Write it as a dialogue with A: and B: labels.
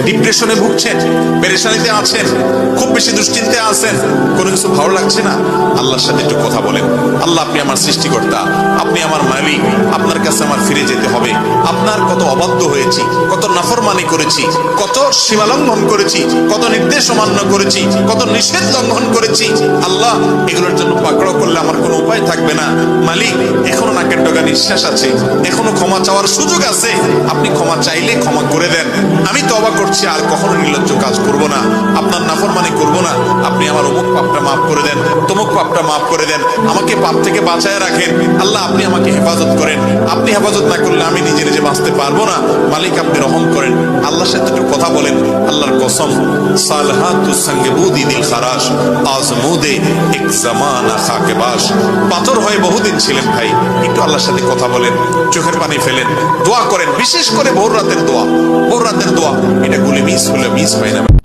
A: ডিপ্রেশনে ভুগছেন, পেরেশানিতে আছেন, খুব বেশি দুশ্চিন্তায় আছেন, কোনো কিছু ভালো লাগছে না, আল্লাহর সাথে একটু কথা বলেন। আল্লাহ, আপনি আমার সৃষ্টিকর্তা, আপনি আমার মালিক, আপনার কাছে আমার ফিরে যেতে হবে। আপনার কত অবাধ্য হয়েছি, কত নাফরমানি করেছি, কত সীমালঙ্ঘন করেছি, কত নির্দেশ অমান্য করেছি, কত নিষেধ লঙ্ঘন করেছি। আল্লাহ, এগুলোর জন্য পাকড়াও করলে আমার কোনো উপায় থাকবে না। মালিক, এখনো নাকের ডগা নিঃশ্বাস আছে, এখনো ক্ষমা চাওয়ার সুযোগ আছে। আপনি ক্ষমা চাইলে ক্ষমা করে দেন। আমি তওবা করছি, আর কখনো নির্লজ্জ কাজ করব না, আপনার নাফরমানি করব না। আপনি আমার অমুক পাপটা মাফ করে দেন, তমুক পাপটা মাফ করে দেন, আমাকে পাপ থেকে বাঁচায় রাখেন। আল্লাহ, আপনি আমাকে হেফাজত করেন। আপনি হেফাজত না করলে আমি নিজে নিজে বাঁচতে পারবো না। মালিক, আপনি রহম করেন। আল্লাহর সাথে একটু কথা বলেন। আল্লাহর কসম, সালহাতুস সঙ্গে বুদি দিল খারাস, আজমুদে এক জামানা খাকে বাস। পাথর হয়ে বহুদিন ছিলেন ভাই, একটু আল্লাহর সাথে কথা বলেন, চোখের পানি ফেলেন, দোয়া করেন। বিশেষ করে ভোর রাতের দোয়া, ভোর রাতের দোয়া, এটা গুলি মিস হলে মিস হয় না।